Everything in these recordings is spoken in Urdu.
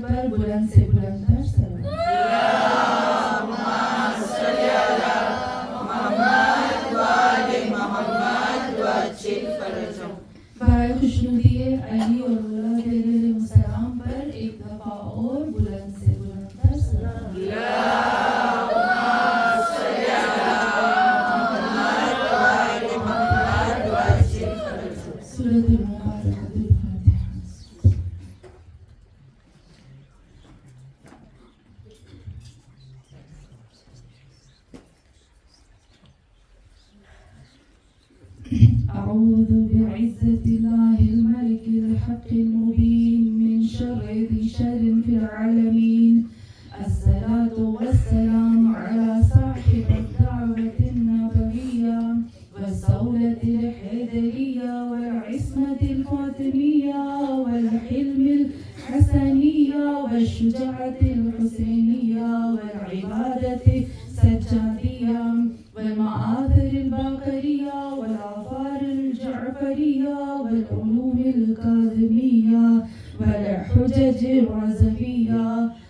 پر بلند سے بلند تر صلوات۔ برائے خوشنودی علی اور اولاد علیہ السلام پر ایک دفعہ اور بلند سے بلند تر صلوات۔ سورۃ المبارکۃ الفاتحہ۔ أعوذ بعزة الله الملك الحق المبين من شر ذي شر في العالمين، الصلاة والسلام على صاحب الدعوة النبوية والصولة الحيدرية والعصمة الفاطمية والحلم الحسنية والشجاعة الحسينية والعبادة السجادية والمآثر الباقرية والآثار الجعفرية والعلوم الكاظمية والحجج الرزفية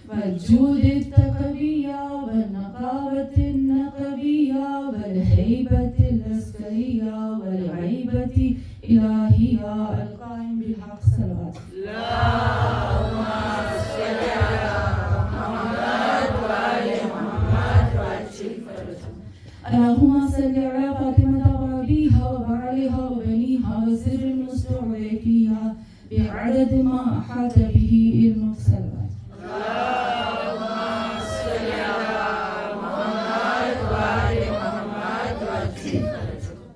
والجود التقوية والنقاوة النقبية والهيبة العسكرية والغيبة الإلهية القائم بالحق صلوات اللهم صل على محمد وآل محمد وعجل فرجهم اللهم صل على فاطمة وأبيها وبعلها وبنيها وسر المستودع فيها بعدد ما أحاط به علمك صلوات اللهم صل على محمد وآل محمد وعجل فرجهم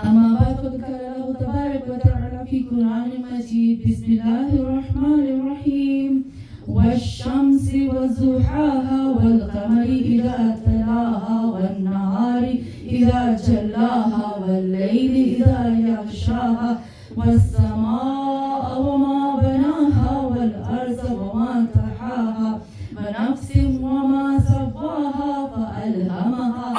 أما بعد فقد قال الله تبارك وتعالى في قرآن المجيد بسم الله الرحمن الرحيم والشمس وضحاها والقمر إذا تلاها والنهار إذا جلاها والليل إذا يغشاها والسماء وما بناها والأرض وما طحاها ونفس وما سواها فألهمها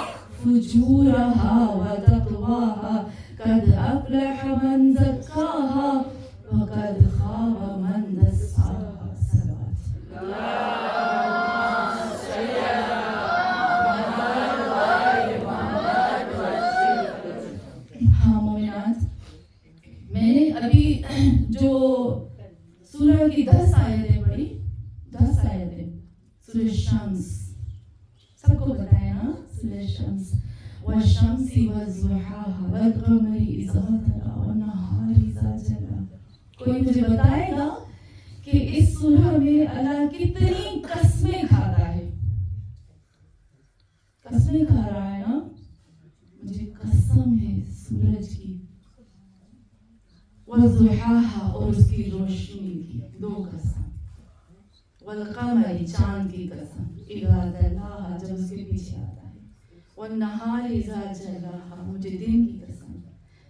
فجورها وتقواها قد أفلح من زكاها وقد خاب من دساها صلوات اللهم صل على محمد وآل محمد وعجل فرجهم۔ ہاں مومنات، میں نے ابھی جو سورہ کی 10 آیتیں پڑھی، 10 آیتیں سورہ شمس، سب کو بتایا نا، سورہ شمس والشمس وضحاها والقمر إذا تلا والنهار إذا جلا۔ کوئی مجھے بتائے گا کہ اس سورہ میں اللہ کتنی قسمیں کھاتا ہے؟ قسمیں کھا رہا ہے نا؟ مجھے قسم ہے سورج کی، وضحاها اور اس کی روشنی کی، 2 قسم، والقمر چاند کی قسم، اذا تلاها جب اس کے پیچھے آتا ہے، والنہار اذا جلاها مجھے دن کی قسم۔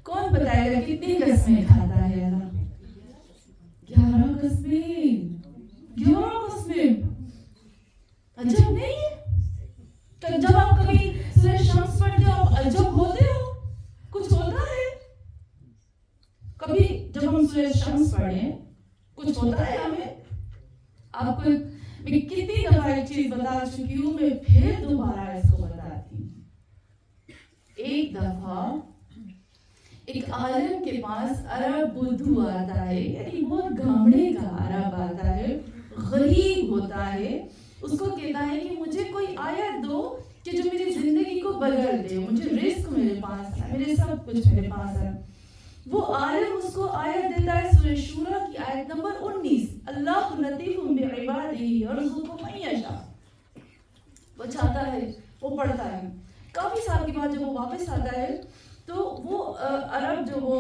کون بتائے گا کتنی قسمیں کھاتا ہے اللہ؟ 11 قسمیں، 11 قسمیں، عجب نہیں ہے؟ تو جب آپ کبھی سورہ شمس پڑھتے ہو آپ عجب ہوتے ہو؟ کچھ ہوتا ہے؟ کبھی جب ہم سورہ شمس پڑھیں کچھ ہوتا ہے ہمیں؟ آپ کو میں کتنی دفعہ ایک چیز بتا چکی ہوں، میں پھر دوبارہ اس کو بتاتی ہوں۔ ایک دفعہ ایک عالم کے پاس عرب بدھو آتا ہے، یعنی بہت گھامڑے کا عرب آتا ہے، غریب ہوتا ہے، اس کو کہتا ہے کہ مجھے کوئی آیت دو کہ جو میری زندگی کو بدل دے، مجھے رزق میرے پاس ہے، میرے سب کچھ میرے پاس ہے۔ وہ عالم اس کو آیت دیتا ہے سورہ شورى کی آیت نمبر 19، اللہ لطیف بعبادہ یرزق من یشاء۔ وہ چاہتا ہے، وہ پڑھتا ہے، کافی سال کے بعد جب وہ واپس آتا ہے تو وہ عرب جو وہ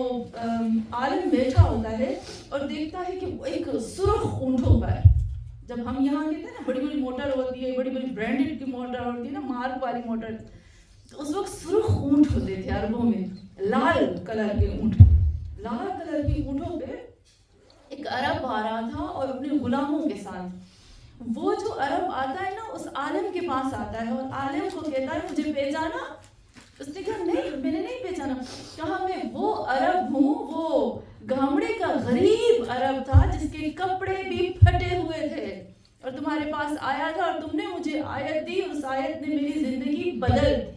عالم بیٹھا ہوتا ہے اور دیکھتا ہے کہ ایک سرخ اونٹوں پر، جب ہم یہاں کہتے ہیں نا بڑی بڑی موٹر ہوتی ہے، بڑی بڑی برانڈڈ کی موٹر ہوتی ہے نا، مارک والی موٹر، تو اس وقت سرخ اونٹ ہوتے تھے عربوں میں، لال کلر کے اونٹ، لال کلر کی اونٹوں پہ ایک عرب آ رہا تھا اور اپنے غلاموں کے ساتھ۔ وہ جو عرب آتا ہے نا اس عالم کے پاس آتا ہے اور عالم کو کہتا ہے مجھے پہچانا؟ اس نے کہا نہیں میں نے نہیں پہچانا۔ کہا میں وہ عرب ہوں، وہ گھامڑے کا غریب عرب تھا جس کے کپڑے بھی پھٹے ہوئے تھے، تمہارے پاس آیا تھا اور تم نے مجھے آیت دی، اس آیت نے میری زندگی بدل دی.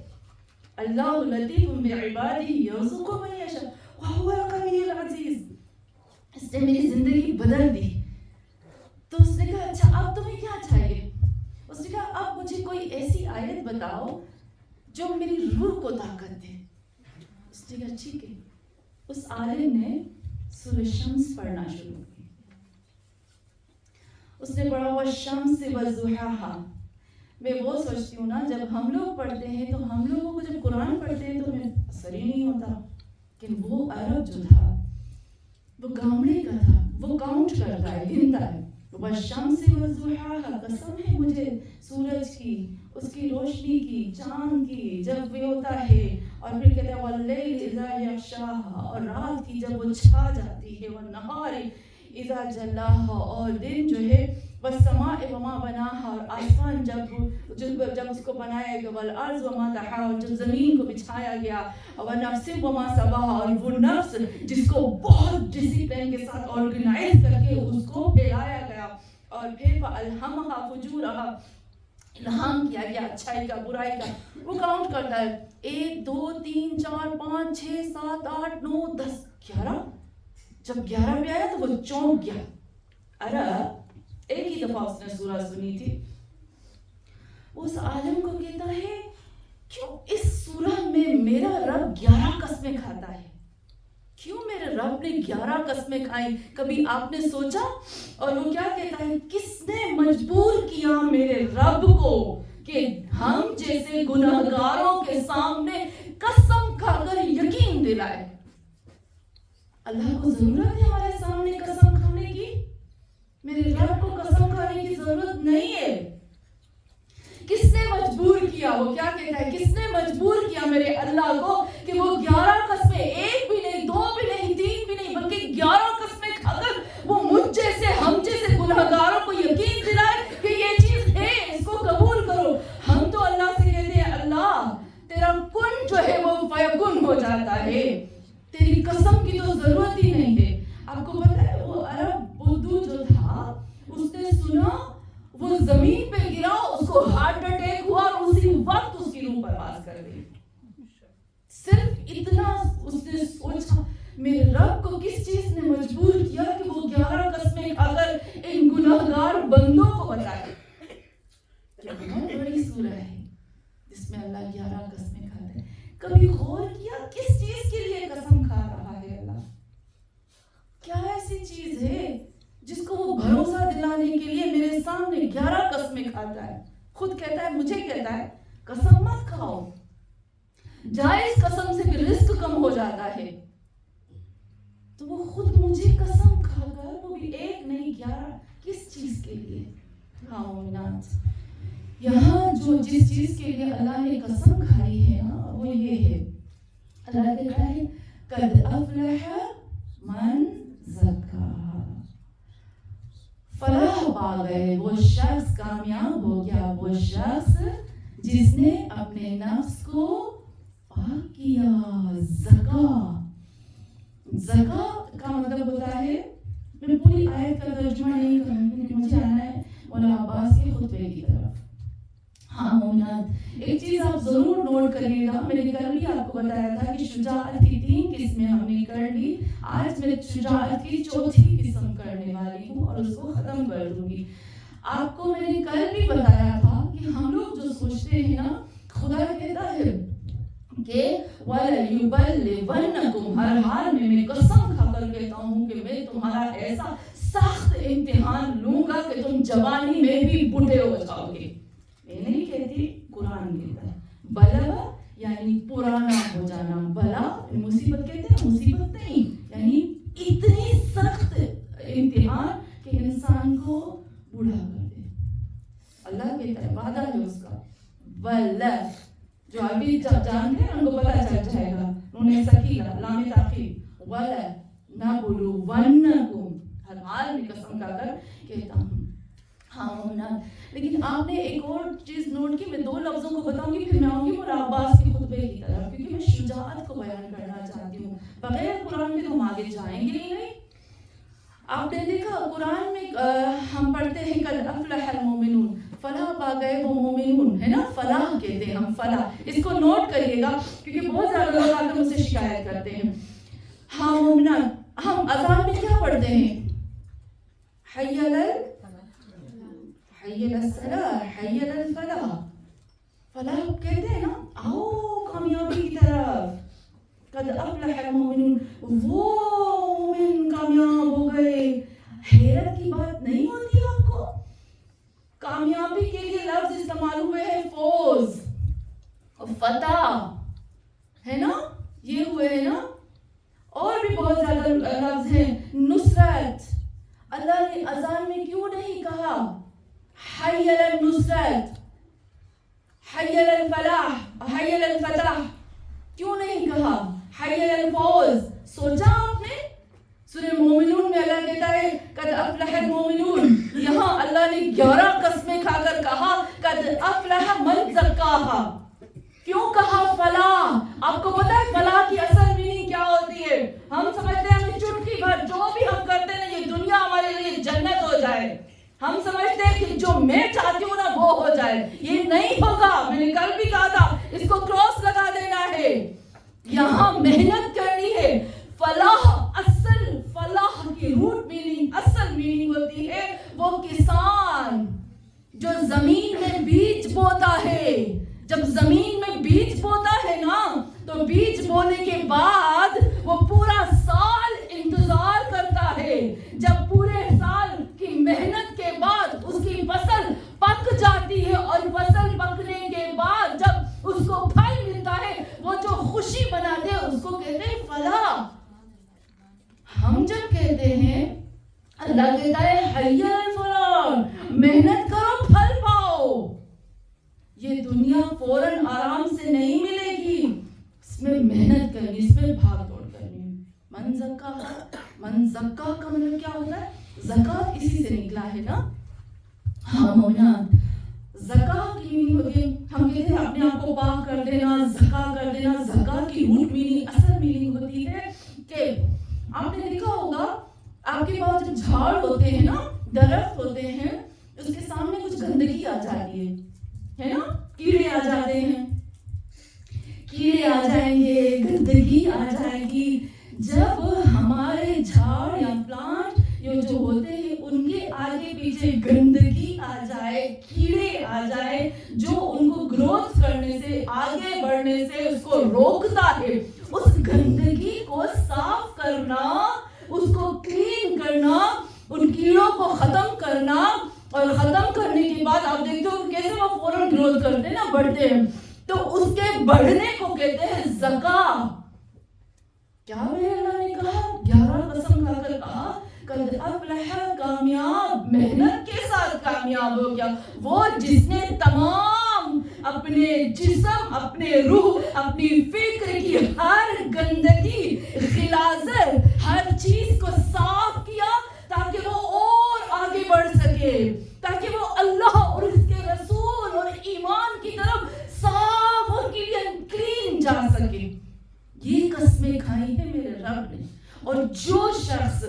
اللہ لطیف بعبادہ یرزق من یشاء وہو القوی العزیز. اس نے میری زندگی بدل دی. تو اس نے کہا اچھا اب تمہیں کیا چاہیے؟ اس نے کہا اب مجھے کوئی ایسی آیت بتاؤ جو میری روح کو طاقت دے. اس نے کہا ٹھیک ہے. اس عالم نے سورہ شمس پڑھنا شروع کی. اس نے پڑھا والشمس وضحاہا. میں وہ سوچتی ہوں نا جب ہم لوگ پڑھتے ہیں تو ہم لوگوں کو جب قرآن پڑھتے ہیں تو ہمیں اثر ہی نہیں ہوتا، کہ وہ عرب جو تھا وہ گامڑے کا تھا، وہ کاؤنٹ کرتا ہے، گنتا ہے. والشمس وضحاہا، قسم ہے مجھے سورج کی، اس کی روشنی کی، چاند کی جب وہ ہوتا ہے، اور پھر کہتا ہے واللیل اذا یغشاہا، اور رات کی جب وہ چھا جاتی ہے، والنہار اذا جلاہا، اور دن جو ہے والسماء وما بناہا، اور آسمان جب اس کو بنایا گیا، والارض وما طحاہا، اور جب زمین کو بچھایا گیا، ونفس وما سواہا، اور وہ نفس جس کو بہت ڈسپلن کے ساتھ آرگنائز کر کے اس کو پھیلایا گیا، اور پھر فالہمہا فجورہا، الہام کیا گیا اچھائی کا برائی کا. وہ کاؤنٹ کرتا ہے 1 2 3 4 5 6 7 8 9 10 11. جب 11 پہ آیا تو وہ چونک گیا. عرب ایک ہی دفعہ اس نے سورہ سنی تھی. اس عالم کو کہتا ہے کیوں اس سورہ میں میرا رب 11 قسمیں کھاتا ہے؟ کیوں میرے رب نے 11 قسمیں کھائیں؟ کبھی آپ نے سوچا؟ اور وہ کیا کہتا ہے، کس نے مجبور کیا میرے رب کو کہ ہم جیسے گناہگاروں کے سامنے قسم کھا کر یقین دلائے؟ اللہ کو ضرورت ہے ہمارے سامنے قسم کھانے کی؟ میرے رب کو قسم کھانے کی ضرورت نہیں ہے. کس نے مجبور کیا؟ وہ کیا کہتا ہے، کس نے مجبور کیا میرے اللہ کو کہ وہ 11 قسمیں، 1 بھی نہیں 2 بھی نہیں 3 بھی نہیں بلکہ 11 قسمیں کھا کر وہ مجھ جیسے ہم جیسے گناہگاروں کو یقین دلائے کہ یہ چیز ہے، اس کو قبول کرو. ہم تو اللہ سے کہتے ہیں اللہ تیرا کن جو ہے وہ فیکن ہو جاتا ہے، تیری قسم کی تو ضرورت ہی نہیں ہے. آپ کو پتہ ہے وہ عرب بدو جو تھا اس نے سنا، وہ زمین پہ گرا، اس کو ہارٹ اٹیک ہوا اور اسی وقت اس کی روح پرواز کر گئی. صرف اتنا اس نے سوچا میرے رب کو کس چیز نے مجبور کیا کہ وہ 11 قسمیں کھا کر ان گناہگار بندوں کو بتائے. کیا بہت بڑی سورہ ہے جس میں اللہ 11 قسمیں کھاتے ہیں. کبھی غور کیا کس چیز کے لیے قسم کھا رہا ہے اللہ؟ کیا ایسی چیز ہے جس کو وہ بھروسہ دلانے کے لیے میرے سامنے 11 قسمیں کھاتا ہے؟ خود کہتا ہے، مجھے کہتا ہے قسم مت کھاؤ، جائز قسم سے بھی رزق کم ہو جاتا ہے. تو وہ خود مجھے قسم کھا کر، وہ بھی 1 نہیں 11، کس چیز کے لیے؟ ہاں مومنات، یہاں جو جس چیز کے لیے اللہ نے قسم کھائی ہے نا وہ یہ ہے، اللہ کہتا ہے قد افلح من زکاہا، فلاح پا گئے وہ شخص، کامیاب ہو گیا وہ شخص جس نے اپنے نفس کو پاک کیا. زکاہ کا مطلب ہوتا ہے، میں پوری آیت کا ترجمہ نہیں کروں کیونکہ مجھے آنا ہے مولانا عباس کے خطبے کی طرف. ہاں مومنات، ایک چیز آپ ضرور نوٹ کریے گا، میں نے کل بھی آپ کو بتایا تھا کہ شجاعت کی 3 قسمیں ہم نے کر لی. آج میں شجاعت کی 4تھی قسم کرنے والی ہوں اور اس کو ختم کر دوں گی. آپ کو میں نے کل بھی بتایا تھا کہ ہم لوگ جو سوچتے ہیں نا، خدا کہتا ہے کہ وَلَيُبَلِّغَنَّكُمْ، ہر حال میں قسم کھا کر کہتا ہوں کہ میں تمہارا ایسا سخت امتحان لوں گا کہ تم جوانی میں بھی بوڑھے ہو جاؤ گے. میں نہیں کہتی، قرآن کہتا ہے. بلغ یعنی پرانا ہو جانا، بلا مصیبت کہتے ہیں، مصیبت نہیں، یعنی اتنی سخت امتحان کہ انسان کو بوڑھا کر دے. اللہ کہتا ہے، وعدہ ہے اس کا. بلغ جو ابھی جانتے ہیں ان کو پتہ چل جائے گا، انہوں نے سکیلا لام تاخیر، وَلَنَبْلُوَنَّكُمْ، ہر حال میں قسم کھا کر کہتا ہوں. ہاں، لیکن آپ نے ایک اور چیز نوٹ کی، میں 2 لفظوں کو بتاؤں گی پھر میں آؤں گی مولانا عباس کے خطبے کی طرف، کیونکہ میں شجاعت کو بیان کرنا چاہتی ہوں. بغیر قرآن کے تو ہم آگے جائیں گے ہی نہیں. آپ نے دیکھا قرآن میں ہم پڑھتے ہیں قد افلح المومنون، فلاح پا گئے وہ مومنون، ہے نا، فلاح کہتے ہیں ہم، فلاح، اس کو نوٹ کریے گا کیونکہ بہت زیادہ لوگ آ کر مجھ سے شکایت کرتے ہیں. ہاں مومنات، ہم اذان میں کیا پڑھتے ہیں؟ حی علی الصلاح، حی علی الفلاح. فلاح کہتے ہیں نا، آؤ کامیابی کی طرف. قد افلح المومنون، وہ مومن کامیاب ہو گئے. حیرت کی بات نہیں ہوتی آپ کو؟ کامیابی کے لیے لفظ استعمال ہوئے ہیں فوز، فتح، ہے نا، یہ ہوئے ہیں نا، اور بھی بہت زیادہ لفظ ہیں، نصرت. اللہ نے اذان میں کیوں نہیں کہا حی علی النصرت، حی علی الفلاح، حی علی الفتح؟ کیوں نہیں کہا حی علی الفوز؟ سوچا آپ نے؟ سورہ مومنون میں اللہ کہتا ہے قد افلح المومنون، یہاں اللہ نے 11 قسمیں کھا کر کہا قد افلح من زکاہا. کیوں کہا فلاح؟ آپ کو پتا ہے فلاح کی اصل میننگ کیا ہوتی ہے؟ ہم سمجھتے ہیں ہمیں چٹکی بھر جو بھی ہم کرتے ہیں یہ دنیا ہمارے لیے جنت ہو جائے. ہم سمجھتے ہیں کہ جو میں چاہتی ہوں نا وہ ہو جائے. یہ نہیں ہوگا. میں نے کل بھی کہا تھا اس کو کراس لگا دینا ہے. یہاں محنت کرنی ہے. فلاح، اصل فلاح کی روٹ میننگ، اصل میننگ ہوتی ہے وہ کسان جو زمین میں بیج بوتا ہے. جب زمین میں بیج بوتا ہے نا تو بیج بونے کے بعد وہ پورا سال انتظار کرتا ہے. جب پورے سال کی محنت کے بعد اس کی فصل پک جاتی ہے اور فصل پکنے کے بعد جب اس کو پھل ملتا ہے وہ جو خوشی مناتے ہیں اس کو کہتے ہیں فلاح. ہم جب کہتے ہیں اللہ کہتا ہے حی علی الفلاح، محنت کرو پھل پاؤ. یہ دنیا فوراً آرام سے نہیں ملے گی، اس میں محنت کرنی، اس میں بھاگ دوڑ کرنی. من زکا کا مطلب کیا ہوتا ہے؟ زکات اسی سے نکلا ہے نا. ہاں مومنات، زکات کی میننگ ہوتی ہے، ہم کہتے ہیں اپنے آپ کو پاک کر دینا، زکا کر دینا. زکات کی روٹ میننگ، اصل میننگ ہوتی ہے کہ آپ نے دیکھا ہوگا آپ کے پاس جو جھاڑ ہوتے ہیں نا، درخت ہوتے ہیں، اس کے سامنے کچھ گندگی آ جاتی ہے نا، کیڑے آ جاتے ہیں، کیڑے آ جائیں گے، گندگی آ جائے گی. جب ہمارے جھاڑ یا پلانٹ یہ جو ہوتے ہیں ان کے آگے پیچھے گندگی آ جائے، کیڑے آ جائے جو ان کو گروتھ کرنے سے، آگے بڑھنے سے اس کو روکتا ہے، اس گندگی کو صاف کرنا، اس کو کلین کرنا، ان کیڑوں کو ختم کرنا، اور ختم کرنے کے بعد آپ دیکھتے ہو کیسے وہ فوراً گروتھ کرتے ہیں نا، بڑھتے ہیں، تو اس کے بڑھنے کو کہتے ہیں زکا. کیا میرے اللہ نے کہا؟ 11 قسم کھا کر کہا قد افلح، کامیاب، محنت کے ساتھ کامیاب ہو گیا وہ جس نے تمام اپنے جسم، اپنے روح، اپنی فکر کی ہر گندگی، غلاظت، ہر چیز کو صاف کیا تاکہ وہ اور آگے بڑھ سکے، تاکہ وہ اللہ اور اس کے رسول اور ایمان کی طرف صاف اور کلین جا سکے. یہ قسمیں کھائی ہیں میرے رب نے. اور جو شخص،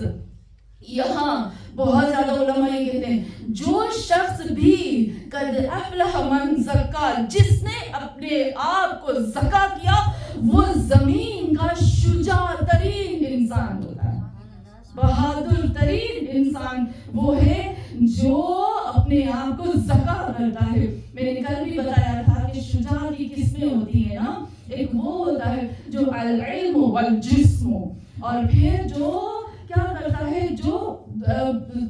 یہاں بہت زیادہ علماء یہ کہتے ہیں جو شخص بھی قد افلح من زکا، جس نے اپنے آپ کو زکا کیا، وہ زمین کا شجاع ترین انسان ہوتا ہے. بہادر ترین انسان وہ ہے جو اپنے آپ کو زکا کرتا ہے. میں نے کل بھی بتایا تھا کہ شجاع کی قسمیں ہوتی ہیں نا، ایک وہ ہوتا ہے جو العلم والجسم، اور پھر جو کیا کرتا ہے، جو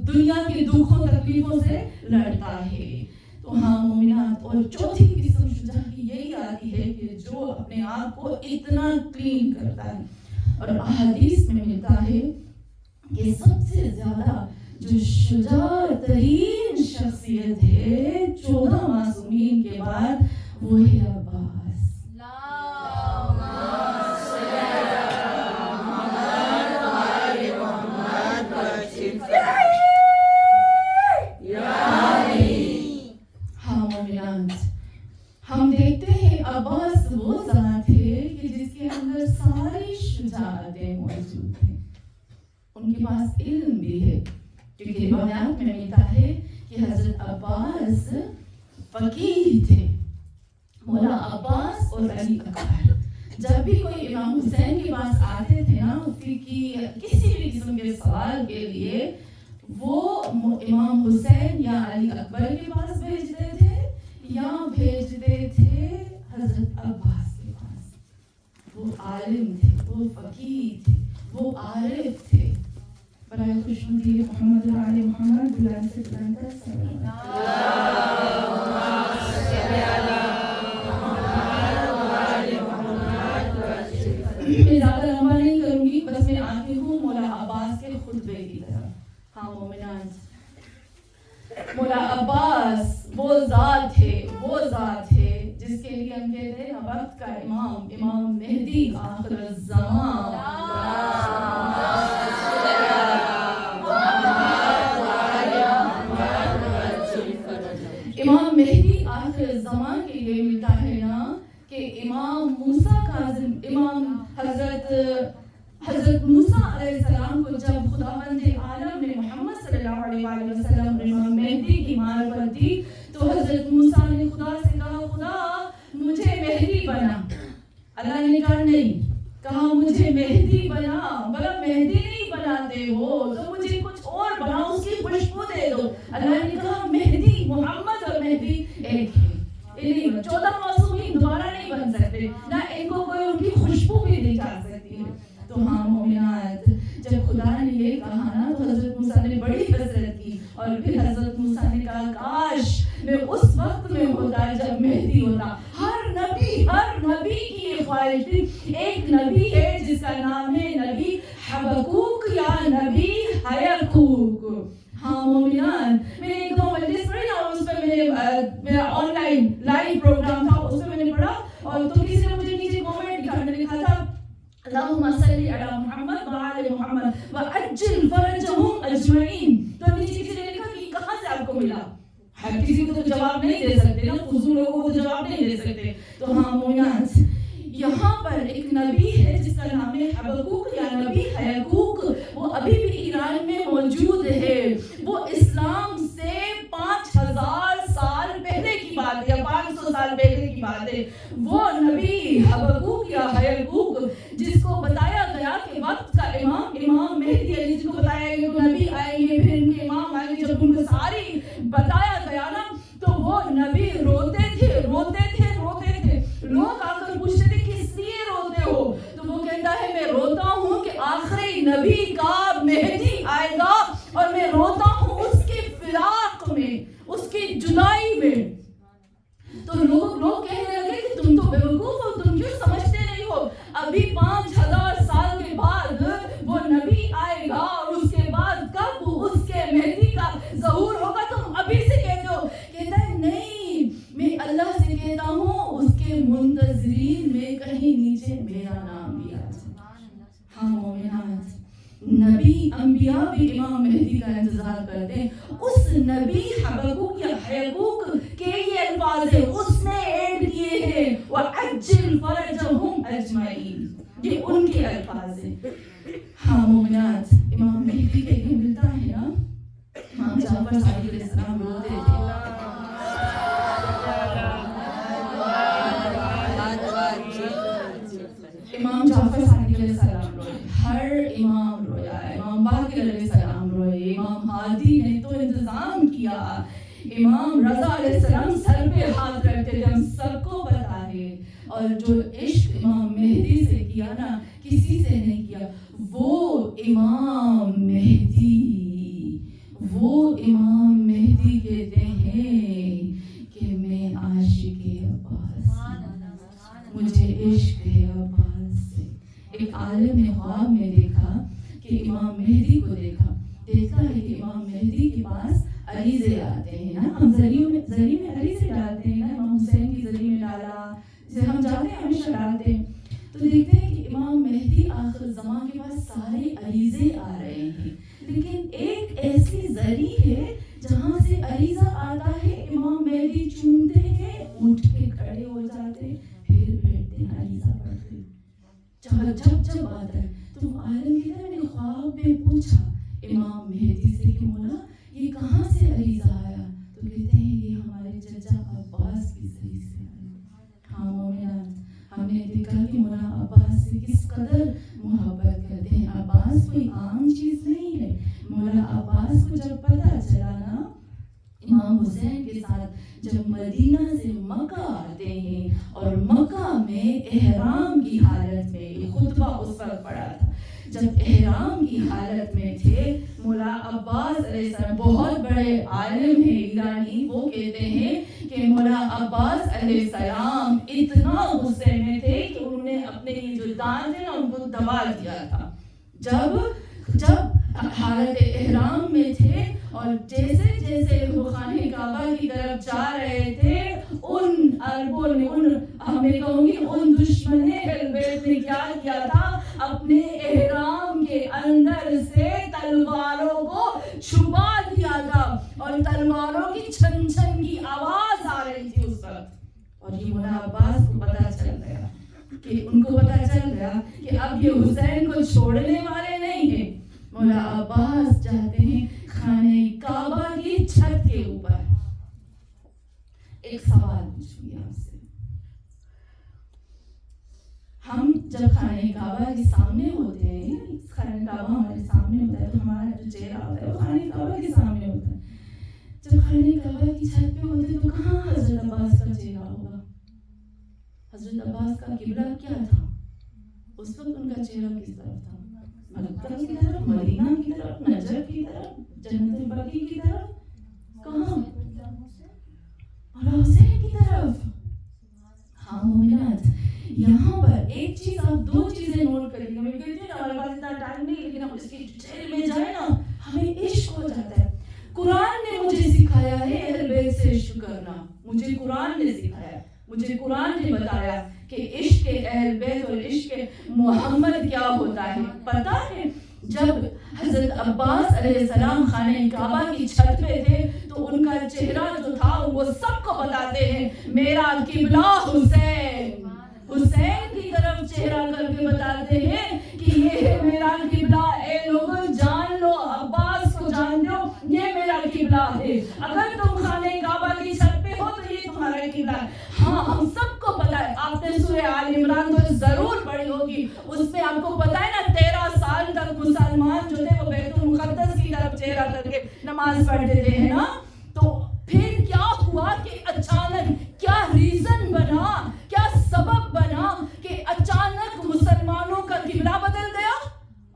دنیا کے دکھوں تکلیفوں سے لڑتا ہے. تو ہاں مومنات، اور چوتھی قسم شجاع کی یہی آتی ہے کہ جو اپنے آپ کو اتنا کلین کرتا ہے. اور احادیث میں ملتا ہے کہ سب سے زیادہ جو شجاع ترین شخصیت ہے 14 معصومین کے بعد، وہ ہے عباس. ہم دیکھتے ہیں عباس وہ ذات ہے کہ جس کے اندر ساری شجاعتیں موجود ہیں. ان کے پاس علم بھی ہے، کیونکہ روایات میں ملتا ہے کہ حضرت عباس فقیہ تھے. مولا عباس اور علی اکبر جب بھی کوئی امام حسین کے پاس آتے تھے نا فقہ کسی بھی قسم کے سوال کے لیے، وہ امام حسین یا علی اکبر کے پاس بھیجتے تھے یا بھیجتے تھے حضرت عباس کے پاس. وہ عالم تھے، وہ فقیہ تھے، وہ عارف تھے. برائے خوشنودی محمد و آل محمد بلند سے بلند تر میں زیادہ لمبا نہیں کروں گی، بس میں آتی ہوں مولا عباس کے خطبے کی طرف. ہاں مومنان، مولا عباس وہ ذات ہے جس کے لیے ہم کہتے ہیں وقت کا امام مہدی آخر الزمان. امام مہدی آخر الزمان کے لیے ملتا ہے نا کہ امام موسیٰ کاظم، امام حضرت موسیٰ علیہ السلام کو جب خداوند عالم نے محمد صلی اللہ علیہ وآلہ وسلم امام مہدی کی معرفت دی تو حضرت موسیٰ نے خدا سے کہا خدا مجھے مہدی بنا. اللہ نے کہا نہیں، کہا مجھے مہدی بنا. بلا مہدی نہیں بناتے ہو تو مجھے کچھ اور بناؤ، اس کی خوشبو دے دو. اللہ نے کہا مہدی، محمد اور مہدی ایک ہے. 14 معصومین دوبارہ نہیں بن سکتے، نہ ان کو کوئی ان کی خوشبو بھی دی جا سکتی ہے. تو ہاں مومنات، جب خدا نے یہ کہا نا تو حضرت موسیٰ نے بڑی حسرت کی اور پھر حضرت موسیٰ نے کہا کاش میں اس وقت میں ہوتا جب مہدی ہوتا. ہر نبی کی یہ خواہش تھی. ایک نبی ہے جس کا نام ہے نبی حبقوق یا نبی حیقوق. ہاں مومنان، میں نے ایک دو مجلس پڑھی نا، اس پہ میں نے میرا آن لائن لائیو پروگرام تھا، اس پہ میں نے پڑھا اور تو کسی نے مجھے نیچے کامنٹ لکھا، میں نے لکھا تھا اللہم صلی علی محمد وعلی محمد وعجل فرجہم اجمعین. تو نیچے کسی نے لکھا کہ کہاں سے آپ کو ملا؟ ہر کسی کو تو جواب نہیں دے سکتے نا، فضول لوگوں کو تو جواب نہیں دے سکتے. تو ہاں مومنات، یہاں پر ایک نبی ہے جس کا نام ہے حبقوق یا نبی حیقوق. وہ ابھی بھی ایران میں موجود ہے. وہ اسلام سے 5000 سال پہلے کی بات ہے یا 500 سال پہلے کی بات ہے. وہ نبی حبقوق یا حیقوق جس کو بتایا گیا کہ وقت کا امام مہدی علی، جس کو بتایا گیا کہ نبی آئیں گے پھر ان کے امام آئیں گے، جب ان کو ساری بتایا گیا نا تو وہ نبی روتے تھے. لوگ آ کر پوچھتے تھے کس لیے روتے ہو؟ تو وہ کہتا ہے میں روتا ہوں کہ آخری نبی کا مہدی آئے گا اور میں روتا ہوں اس کے فراق میں، اس کی جدائی میں. تو لوگ کہنے لگے کہ تم تو بیوقوف ہو، تم کیوں سمجھتے نہیں ہو؟ ابھی 5000 سال کے بعد وہ نبی آئے گا اور اس کے بعد کب اس کے مہدی کا ظہور ہوگا، تم ابھی سے کہتے ہو. کہتا ہے نہیں، میں اللہ سے کہتا ہوں اس کے منتظرین میں کہیں نیچے میرا نام بھی آ جائے. ہاں مومنات، نبی انبیاء بھی امام مہدی کا انتظار کرتے ہیں. اس نبی حبقوق یا حیقوق کے یہ الفاظ ہیں، اس نے ایڈ کیے ہیں وَعَجِّلْ فَرَجَهُمْ أَجْمَعِينَ، یہ ان کے الفاظ ہیں. ہاں مومنات، امام مہدی کے لیے ملتا ہے نا امام جعفر صادق علیہ السلام روتے تھے. امام جعفر صادق علیہ السلام روئے، ہر امام رویا، امام باقر علیہ السلام روئے، امام ہادی نے تو انتظام کیا، امام رضا علیہ السلام سر پہ ہاتھ رکھتے تھے. ہم سب کو پتا ہے. اور جو عشق امام مہدی سے کیا نا کسی سے نہیں کیا. وہ امام مہدی کہتے ہیں کہ میں عاشق عباس، مجھے عشق ہے عباس سے. ایک عالم نے خواب میں دیکھا کہ امام مہدی کو دیکھا ہے کہ امام مہدی کے پاس عریضے آتے ہیں نا، ہم زری میں عریضے ڈالتے ہیں نا، امام حسین کی زری میں ڈالا، جسے ہم جاتے ہیں ہمیشہ ڈالتے ہیں. تو دیکھتے ہیں کہ امام مہدی آخر زمان کے پاس سارے عریضے آ رہے ہیں، لیکن ایک ایسی زری ہے جہاں سے عریضہ آتا ہے، امام مہدی چومتے ہیں، اٹھ کے کھڑے ہو جاتے ہیں، پھر بیٹھتے ہیں، عریضہ پڑھتے ہیں. جب آتا ہے تو عالم کہتا ہے میں نے خواب میں پوچھا امام حسین کے ساتھ جب مدینہ سے مکہ آتے ہیں اور مکہ میں احرام کی حالت میں، یہ خطبہ اس وقت پڑھا تھا جب احرام کی حالت میں تھے، مولا عباس علیہ السلام بہت بڑے عالم ہیں ایرانی، وہ کہتے ہیں کہ مولا عباس علیہ السلام اتنا غصے میں تھے کہ انہوں نے اپنے یہ جو دانت ہیں نا ان کو دبا دیا تھا جب حالت احرام میں تھے، اور جیسے جیسے وہ خانہ کعبہ کی طرف جا رہے تھے ان عربوں نے، میں کہوں گی ان دشمن اہل بیت نے کیا کیا تھا، اپنے احرام کے اندر سے تلواروں کو چھپا دیا تھا اور تلواروں کی چھن چھن کی آواز آ رہی تھی اس وقت، اور یہ مولا عباس کو پتہ چل گیا کہ ان کو پتہ چل گیا کہ اب یہ حسین کو چھوڑنے والے نہیں ہیں۔ مولا عباس جاتے ہیں خانہ کعبہ کی چھت کے اوپر۔ ایک سوال پوچھوں گی آپ سے، ہم جب خانہ کعبہ کے سامنے ہوتے ہیں، خانہ کعبہ ہمارے سامنے ہوتا ہے تو ہمارا جو چہرہ ہوتا ہے وہ خانہ کعبہ کے سامنے ہوتا ہے، جب خانہ کعبہ کی چھت پہ ہوتے ہیں تو کہاں حضرت عباس کا چہرہ ہوگا؟ حضرت عباس کا قبلہ کیا تھا اس وقت؟ ان کا چہرہ کس طرف تھا؟ مکہ کی طرف، مدینہ کی طرف، نجف کی طرف، جنت البقیع کی طرف، کہاں؟ اور حسین کی طرف۔ ہاں مومنات، یہاں پر ایک چیز، آپ دو چیزیں نوٹ کریے گا۔ میں کہتی ہوں نا ہمارے پاس اتنا ٹائم نہیں، لیکن ہم اس کی ڈیٹیل میں جائیں نا ہمیں عشق ہو جاتا ہے۔ قرآن نے مجھے سکھایا ہے اہل بیت سے عشق کرنا، مجھے قرآن نے سکھایا، مجھے قرآن نے بتایا کہ عشق اہل بیت اور عشق محمد کیا ہوتا ہے۔ پتہ ہے جب حضرت عباس علیہ السلام خانہ کعبہ کی چھت پہ تھے تو ان کا چہرہ جو تھا وہ سب کو بتاتے ہیں میرا قبلہ حسین، حسین کی طرف چہرہ کر کے بتاتے ہیں کہ یہ ہے میرا قبلہ، اے لوگوں جان لو، عباس کو جان لو، یہ میرا قبلہ ہے۔ اگر تم خانہ کعبہ کی چھت پہ ہو تو یہ تمہارا قبلہ ہے۔ ہاں ہم سب کو پتا ہے، آپ نے سورہ آل عمران تو ضرور پڑھی ہوگی، اس میں آپ کو پتا ہے نا 13 سال تک مسلمان جو تھے وہ بیت المقدس کی طرف چہرہ کر کے نماز پڑھتے تھے، ہے نا؟ تو پھر کیا ہوا کہ اچانک کیا ریزن بنا، کیا سبب بنا کہ اچانک مسلمانوں کا قبلہ بدل گیا؟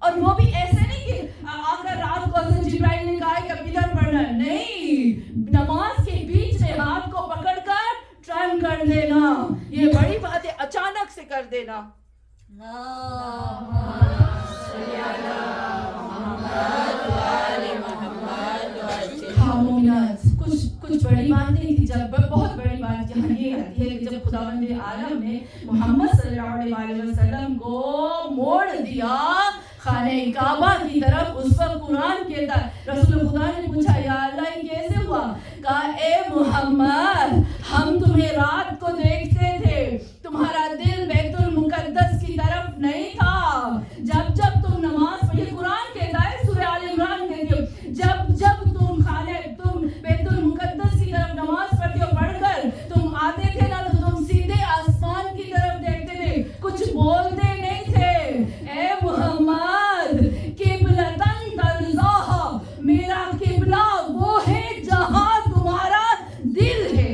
اور وہ بھی ایسے نہیں کہ آ کر رات کو حضرت جبرائیل نے کہا کہ اب ادھر پڑھنا ہے، نہیں، نماز کے بیچ میں ہاتھ کو پکڑ کر ٹرن کر دینا، یہ بڑی بات ہے، اچانک سے کر دینا۔ کچھ بڑی بات نہیں تھی، جب بہت بڑی بات یہاں یہ آتی ہے کہ جب خداوند عالم نے محمد صلی اللہ علیہ وسلم کو موڑ دیا خانہ کعبہ کی طرف، اس وقت قرآن کہتا ہے، رسول خدا نے پوچھا یا اللہ یہ کیسے ہوا؟ کہا اے محمد ہم تمہیں رات کو دیکھتے تھے، تمہارا دل بیت المقدس کی طرف نہیں تھا، جب جب تم نماز پڑھی، قرآن کہتا ہے سورہ آل عمران کہتی ہے، جب جب تم بیت المقدس کی طرف نماز پڑھتے ہو، پڑھ کر تم آتے تھے نا تو تم سیدھے آسمان کی طرف دیکھتے تھے، کچھ بولتے نہیں تھے۔ اے محمد قبلتن ترضاها، میرا قبلہ وہ ہے جہاں تمہارا دل ہے۔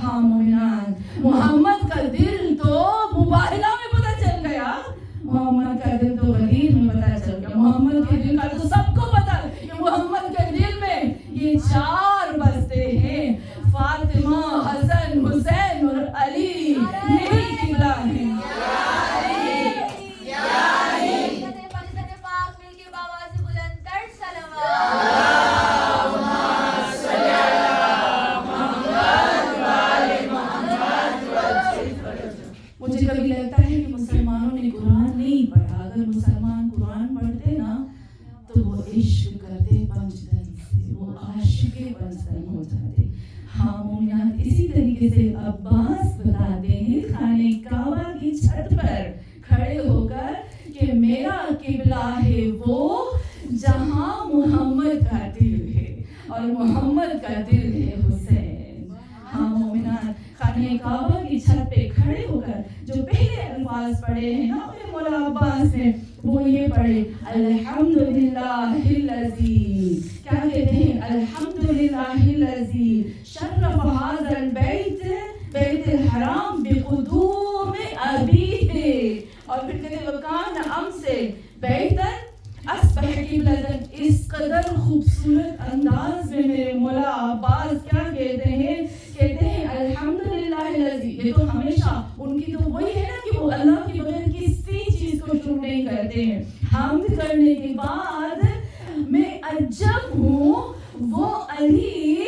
ہاں مومنان، محمد کا دل تو مباہلہ میں پتہ چل گیا، محمد کا دل تو غدیر میں پتہ چل گیا، محمد کے دل کا تو سب کو پتہ ہے کہ محمد کے دل میں یہ 4 بستے ہیں، فاطمہ، حسن، حسین اور علی، یہی قبلہ ہے۔ مجھے کبھی لگتا ہے کہ مسلمانوں نے قرآن نہیں پڑھا، اگر مسلمان قرآن پڑھتے نا تو وہ عشق کرتے پنجتن سے، وہ عاشق پنجتن ہو جاتے۔ ہاں مومنات، اسی طریقے سے عباس بتاتے ہیں خانہ کعبہ کی چھت پر کھڑے ہو کر کہ میرا قبلہ ہے وہ جہاں محمد کا دل ہے، اور محمد کا دل ہے حسین۔ ہاں مومنات، خانہ کعبہ کی چھت پہ کھڑے ہو کر جو پہلے الفاظ پڑھے ہیں نا اپنے مولا عباس نے، وہ یہ پڑھے الحمدللہ الذی، کیا کہتے ہیں؟ الحمدللہ امس بیتن اصبح قبلتن. اس قدر خوبصورت انداز میں میرے مولا عباس کیا کہتے ہیں الحمدللہ الذی. یہ تو ہمیشہ ان کی تو وہی ہے نا کہ وہ اللہ کے بغیر کسی چیز کو شروع نہیں کرتے ہیں. حمد کرنے کے بعد میں عجب ہوں وہ علی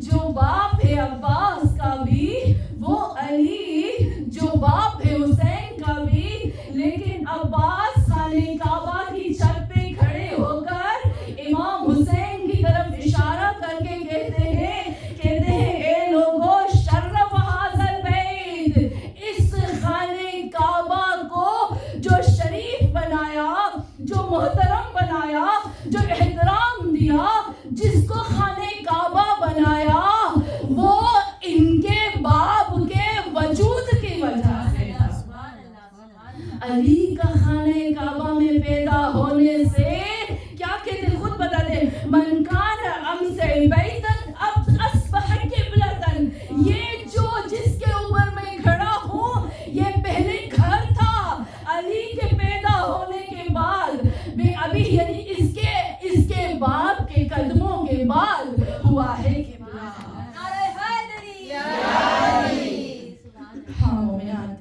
جو باپ ہے عباس کا بھی, وہ علی جو باپ ہے حسین کا بھی, لیکن عباس خانہ کعبہ کی چھت پہ کھڑے ہو کر امام حسین کی طرف اشارہ کر کے کہتے ہیں اے لوگو شرف حاضر بیت, اس خانہ کعبہ کو جو شریف بنایا, جو محترم بنایا, جو احترام دیا, جس کو خانہ کعبہ بنایا, وہ ان کے باپ کے وجود کی وجہ سے. علی کا خانہ کعبہ میں پیدا ہونے سے کیا کہتے ہیں خود بتاتے ہیں, من کان امس بیتن اصبح قبلتن. یہ جو جس کے اوپر میں کھڑا ہوں یہ پہلے گھر تھا, علی کے پیدا ہونے کے بعد میں ابھی یعنی اس کے باپ کے قدموں کے بعد ہوا ہے کہ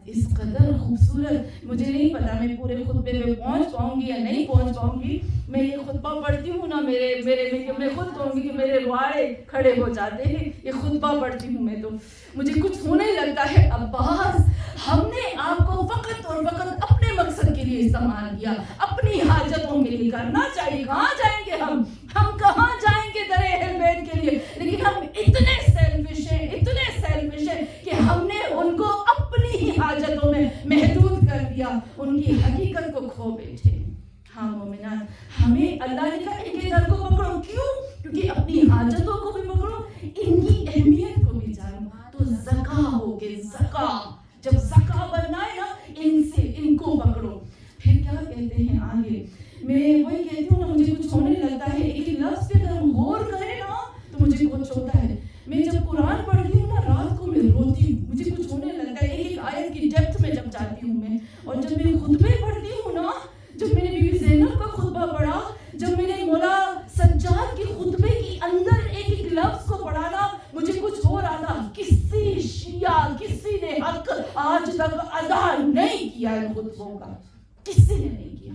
اس قدر خوبصورت. مجھے نہیں پتا میں پورے خطبے میں پہنچ پاؤں گی یا نہیں پہنچ پاؤں گی. میں یہ خطبہ پڑھتی ہوں نا میں خود کہوں گی کہ میرے روارے کھڑے ہو جاتے ہیں. یہ خطبہ پڑھتی ہوں میں تو مجھے کچھ ہونے لگتا ہے. عباس, ہم نے آپ کو فقط اور فقط اپنے مقصد کے لیے استعمال کیا, اپنی حاجتوں کے لیے کرنا چاہیے. کہاں جائیں گے ہم کہاں جائیں گے در اہل بیت کے لیے, لیکن ہم اتنے سیلفش ہیں کہ ہم نے ان کو اپنی ہی حاجتوں میں محدود کر دیا, ان کی حقیقت کو کھو بیٹھے. ہاں مومنان, ہمیں اللہ نے کہا ان کے در کو پکڑو. کیوں؟ کیونکہ اپنی حاجتوں کو بھی پکڑو, ان کی اہمیت کو بھی جانو. تو زکا ہوگے, زکا جب زکا بننا ہے نا ان کو پکڑو. پھر کیا کہتے ہیں آگے, میں وہی کہتی ہوں نا مجھے کچھ ہونے لگتا ہے. ایک لفظ پہ اگر ہم غور کریں نا تو مجھے کچھ ہوتا ہے. میں جب قرآن پڑھتی ہوں نا رات کو میں روتی ہوں, مجھے کچھ ہونے لگتا ہے. ایک آیت کی ڈیپتھ میں جب جاتی ہوں میں, اور جب میں خطبے پڑھتی ہوں نا, جب میں نے بی بی زینب کا خطبہ پڑھا, جب میں نے مولا سجاد کے خطبے کے اندر ایک لفظ کو پڑھا نا, مجھے کچھ ہو رہا تھا. کسی شیعہ کسی نے حق آج تک ادا نہیں کیا ان خطبوں کا, کسی نے نہیں کیا.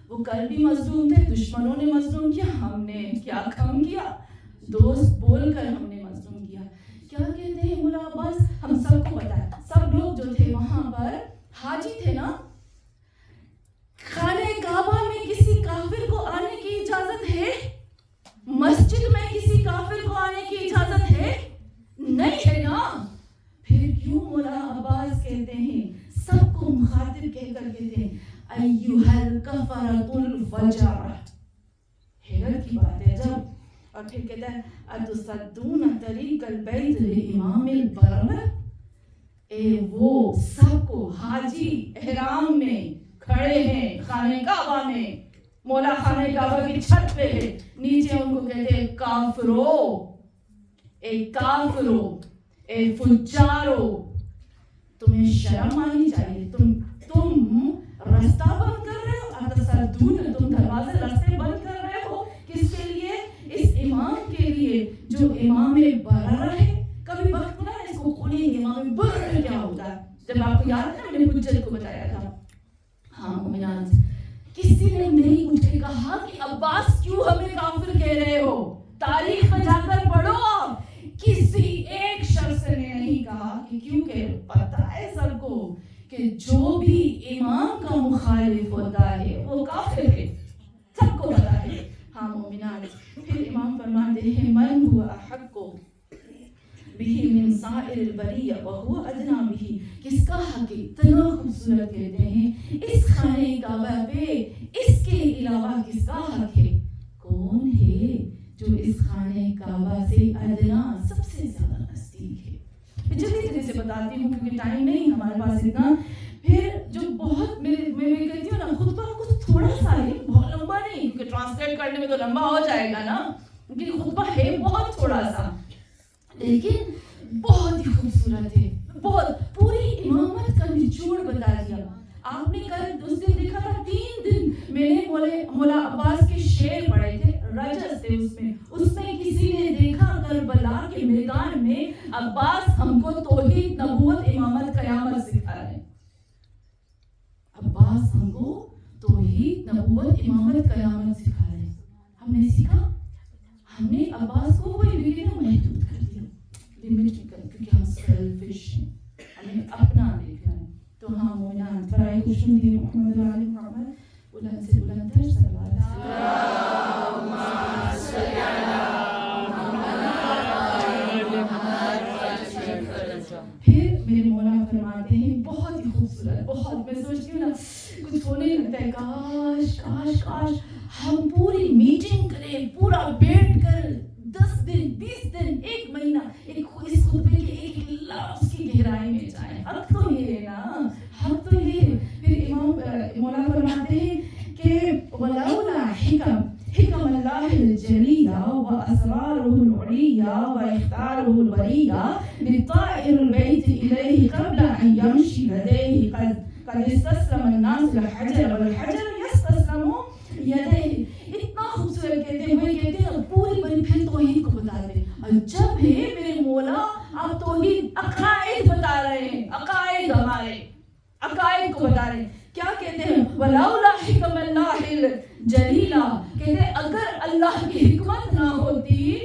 وہ کل بھی مظلوم تھے, دشمنوں نے مظلوم کیا, ہم نے کیا کم کیا, دوست بول کر ہم نے مظلوم کیا. کیا کہتے ہیں مولا عباس, ہم سب کو پتا ہے, سب لوگ جو تھے وہاں پر حاجی تھے نا, خانہ کعبہ میں کسی کافر کو آنے کی اجازت ہے؟ مسجد میں کسی کافر کو آنے کی اجازت ہے؟ نہیں ہے نا. پھر کیوں مولا عباس کہتے ہیں, سب کو مخاطب کہہ کر کہتے ہیں ایھا الکفرۃ الفجر. حیرت کی بات ہے جب. اور پھر کہتا ہے اتصدون طریق البیت لامام البر. وہ سب کو حاجی احرام میں کھڑے ہیں خانہ کعبہ میں, مولا خانہ کعبہ کی چھت پہ ہے, نیچے ان کو کہتے ہیں کافرو, اے فجارو, تمہیں شرم آنی چاہیے. تم رستہ بند کر رہے ہو, اتصدون, تم دروازے راستے بند کر رہے ہو. کس کے لیے؟ اس امام کے لیے جو امام برر ہے. کبھی وقت ملا اس کو کھولیں گے امام برر کیا ہوتا ہے, جب آپ کو یاد ہے میں نے حجت کو بتایا تھا. ہاں مومنان, کسی نے نہیں اٹھ کے کہا کہ عباس کیوں ہمیں کافر کہہ رہے ہو, تاریخ میں جا کر پڑھو آپ. کسی ایک شخص نے نہیں کہا کہ کیونکہ پتہ ہے سب کو کہ جو بھی امام کا مخالف ہوتا ہے وہ کافر ہے, سب کو پتہ ہے. ہاں مومنان, پھر امام فرماتے ہیں من هو احق به من سائر البریہ وهو ادنی به. کس کا حق ہے, اتنا خوبصورت کہتے ہیں اس خانہ کعبہ پہ اس کے علاوہ کس کا حق ہے؟ کون ہے جو اس خانہ کعبہ سے ادنا سب سے زیادہ نزدیک ہے؟ میں جلدی جلدی سے بتاتی ہوں کیونکہ ٹائم نہیں ہمارے پاس اتنا. پھر جو بہت میں کہتی ہوں نا خطبہ کچھ تھوڑا سا ہے, بہت لمبا نہیں, کیونکہ ٹرانسلیٹ کرنے میں تو لمبا ہو جائے گا نا, کیونکہ خطبہ ہے بہت تھوڑا سا, لیکن بہت ہی خوبصورت ہے. بہت پوری امامت کا نچوڑ بتا دیا. آپ نے کل اس دن دیکھا تھا 3 دن میں نے مولا عباس کے شعر پڑھے تھے، رجز تھے اس میں کسی نے دیکھا کربلا کے میدان میں عباس ہم کو توحید نبوت امامت قیامت سکھا رہے ہیں. عباس ہم کو توحید نبوت امامت قیامت سکھا رہے ہیں. ہم نے سیکھا، ہم نے عباس کو کوئی بھی محدود کر دیا، لمٹ کر، کیونکہ ہم سیلفش ہیں، ہمیں اپنا دیکھنا ہے. تو ہاں مومنان برائے خوشنودی محمد و آل محمد بلند سے بلند تر صلوات. پھر میرے مولا فرماتے ہیں بہت ہی خوبصورت، بہت، میں سوچتی ہوں نا کچھ ہونے لگتا ہے، کاش کاش کاش ہم پوری میٹنگ کریں، پورا بیٹھ کر 10 دن 20 دن 1 مہینہ اس خطبے کے ایک لفظ کی گہرائی میں جائیں. حق تو یہ ہے نا، حق تو یہ ہے. پھر امام مولا فرماتے ہیں کہ ولولا حکم اللہ الجلیہ واسرارہ العلیہ واختارہ البریہ لطائر البیت الیہ قبل ان یمشی لدیہ قد استسلم الناس الحجر والحجر یستسلم یدیہ. اتنا خوبصورت کہتے ہیں پوری بڑی پھر توحید کو بتا دیں. اور جب ہے میرے مولا آپ توحید عقائد بتا رہے ہیں، عقائد ہمارے عقائد کو بتا رہے ہیں. کیا کہتے ہیں؟ ولولا حکم اللہ الجلیلہ، کہتے ہیں اگر اللہ کی حکمت نہ ہوتی،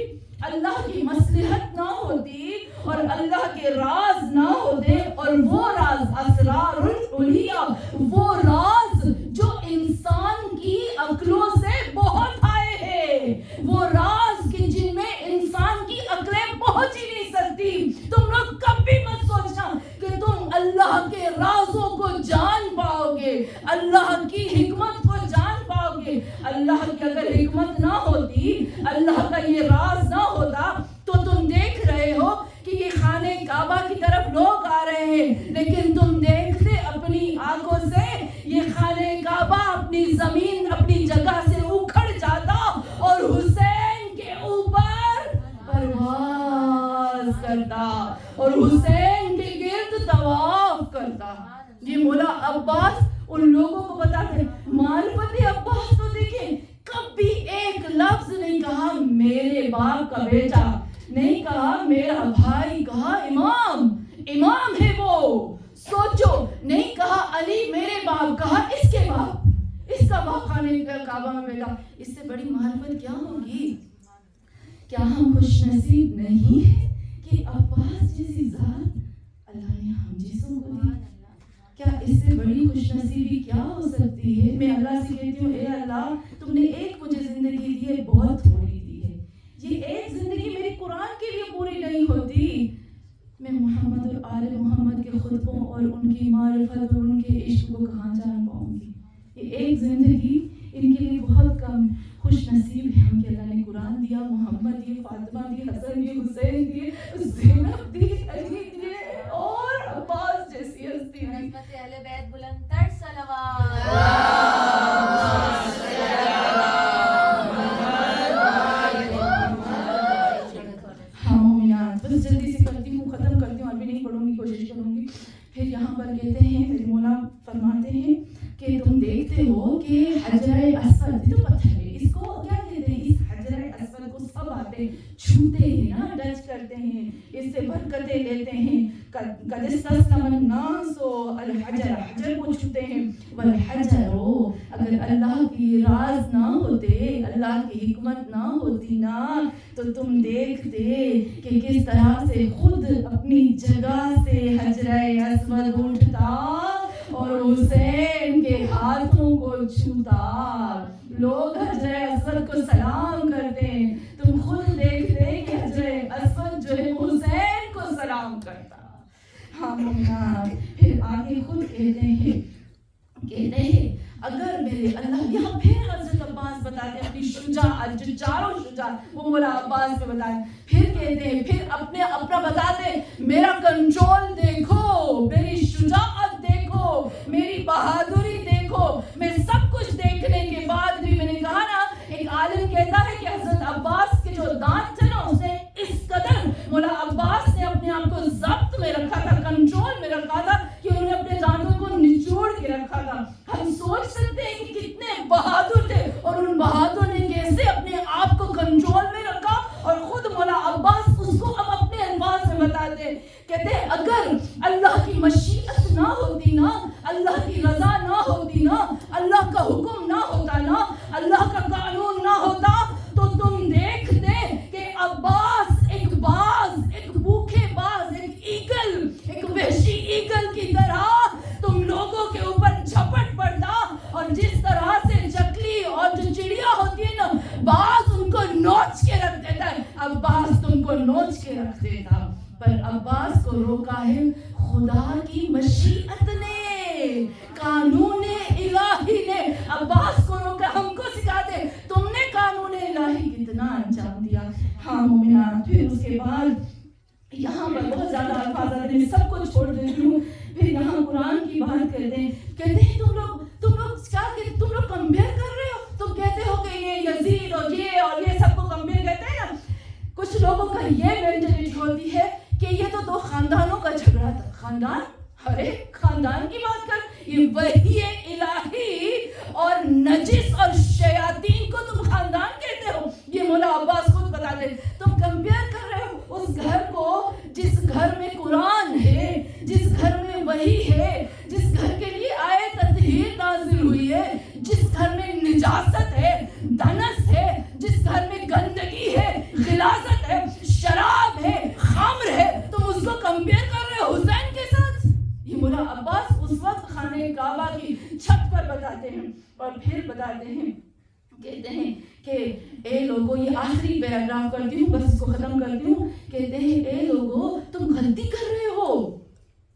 اللہ کی مصلحت نہ ہوتی اور اللہ کے راز نہ ہوتے، اور وہ راز اسرار العلیہ، وہ راز جو انسان کی عقلوں سے بہت آئے ہیں، وہ راز کہ جن میں انسان کی عقلیں پہنچ ہی نہیں سکتی. تم لوگ کبھی مت سوچنا کہ تم اللہ کے رازوں کو جان پاؤ گے، اللہ کی حکمت کو جان پاؤ گے. اللہ کی اگر حکمت نہ ہوتی، اللہ کا یہ راز نہ ہوتا، تو تم دیکھ رہے ہو کہ یہ خانہ کعبہ کی طرف لوگ آ رہے ہیں، لیکن تم دیکھتے اپنی آنکھوں سے یہ خانہ کعبہ اپنی زمین اپنی جگہ سے اکھڑ جاتا اور حسین کے اوپر پرواز کرتا اور حسین کے گرد طواف کرتا. یہ مولا عباس ان لوگوں کو بتاتے ہیں. معرفت عباس کو دیکھیں، کبھی ایک لفظ نہیں کہا میرے باپ کا بیٹا، نہیں کہا میرا بھائی، کہا امام ہے وہ. سوچو، نہیں کہا علی میرے باپ، کہا اس کے باپ، اس کا باپ خانہ کعبہ میں بیٹا. اس سے بڑی معرفت کیا ہوگی؟ کیا ہم خوش نصیب نہیں ہیں کہ عباس جیسی ذات اللہ نے ہم جیسوں کو دی؟ کیا اس سے بڑی خوش نصیبی کیا ہو سکتی ہے؟ میں اللہ سے کہتی ہوں، اے اللہ تم نے ایک مجھے زندگی دی ہے، بہت تھوڑی دی ہے. یہ ایک زندگی میری قرآن کے لیے پوری نہیں ہوتی. میں محمد اور آل محمد کے خطبوں اور ان کی معرفت اور ان کے عشق کو کہاں جان پاؤں گی؟ یہ ایک زندگی ان کے لیے بہت کم. خوش نصیب ہے ہم کہ اللہ نے قرآن دیا، محمد دیے، فاطمہ دی، حسن دی، حسین دیے، زینب دی، علی دیے اور عباس جیسی ہستی دی. اہل بیت بلند تر صلوات. ہاں مومنان، بس جلدی سے کرتی ہوں، ختم کرتی ہوں، ابھی نہیں پڑھوں گی، کوشش کروں گی. پھر یہاں پر کہتے ہیں، میرے مولا فرماتے ہیں کہ تم دیکھتے ہو کہ حجر اسود، یہ تو پتھر ہے، اس کو کیا کہتے ہیں؟ اس حجر اسود کو سب آتے چھوتے ہیں نا، ٹچ کرتے ہیں، اس سے برکتیں لیتے ہیں. قد استسلم الناس الحجر، حجر کو چھوتے ہیں. والحجر، اگر اللہ کی راز نہ ہوتے، اللہ کی حکمت نہ ہوتی نا، تو تم دیکھتے کہ کس طرح سے خود اپنی جگہ سے حجر اسود اٹھتا اور حسین کے ہاتھوں کو چھوتا. لوگ حجر اسود کو سلام کرتے ہیں، تم خود دیکھتے کہ حجر اسود جو ہے حسین کو سلام کرتا. ہاں مومنان، پھر آگے خود کہتے ہیں اگر میرے اللہ، یہاں پھر حضرت عباس بتاتے ہیں اپنی شجاعت، جو چاروں شجاعت وہ مولا عباس میں بتائیں. پھر کہتے ہیں، پھر اپنا بتاتے ہیں، میرا کنٹرول دیکھو، میری شجاعت دیکھو، میری بہادری دیکھو. میں سب کچھ دیکھنے کے بعد بھی، میں نے کہا نا، ایک عالم کہتا ہے کہ حضرت عباس کے جو دانت تھے نا، اسے اس قدر مولا عباس نے اپنے آپ کو ضبط میں رکھا تھا، کنٹرول میں رکھا تھا کہ انہوں نے اپنے دانتوں کو نچوڑ کے رکھا بتاتے ہیں، کہتے ہیں اگر اللہ کی مشیت نہ ہوتی نا، اللہ کی رضا نہ ہوتی نا، اللہ کا حکم نہ ہوتا نا، اللہ کا قانون نہ ہوتا تو تم دیکھتے کہ عباس ایک باز، ایک بھوکے باز، ایک ایگل، ایک وحشی ایگل کی طرح تم لوگوں کے اوپر جھپٹ پڑتا، اور جس طرح سے چکلی اور جو چڑیا ہوتی ہے نا، باز ان کو نوچ کے رکھ دیتا ہے، عباس تم کو نوچ کے رکھ دیتا، پر عباس کو روکا ہے خدا کی مشیت نے، قانون الہی نے عباس کو روکا۔ ہم کو سکھاتے تم نے قانون الہی کتنا انجام دیا۔ ہاں مومنات، پھر اس کے بعد یہاں پر بہت زیادہ الفاظ آتے ہیں، میں سب کو چھوڑ دیتی ہوں، پھر یہاں قرآن کی بات کرتے ہیں، کہتے ہیں تم لوگ کیا کہ تم لوگ کمپیئر کر رہے ہو، تم کہتے ہو کہ یہ یزید اور یہ سب کو کمپیئر کہتے ہیں نا۔ کچھ لوگوں کا یہ مینٹلٹی ہوتی ہے کہ یہ تو دو خاندانوں کا جھگڑا تھا، خاندان، ارے خاندان کی بات کر، یہ وحی الہی اور نجس اور شیاطین کو تم خاندان کہتے ہو، یہ مولا عباس خود بتاتے ہیں۔ تم کمپیئر کر رہے ہو اس گھر کو جس گھر میں قرآن ہے، جس گھر میں وحی ہے، جس گھر کے لیے آیت تطہیر نازل ہوئی ہے، جس گھر میں نجاست ہے، دنس ہے، جس گھر میں گندگی ہے، غلاظت ہے، شراب ہے، خمر ہے، تم اس کو کمپیئر کر رہے ہو حسین کے ساتھ۔ یہ مولا عباس اس وقت خانہ کعبہ کی چھت پر بتاتے ہیں، اور پھر بتاتے ہیں، کہتے ہیں کہ اے لوگوں، یہ آخری پیراگراف کرتی ہوں، بس اس کو ختم کرتی ہوں، کہتے ہیں اے لوگوں تم غلطی کر رہے ہو،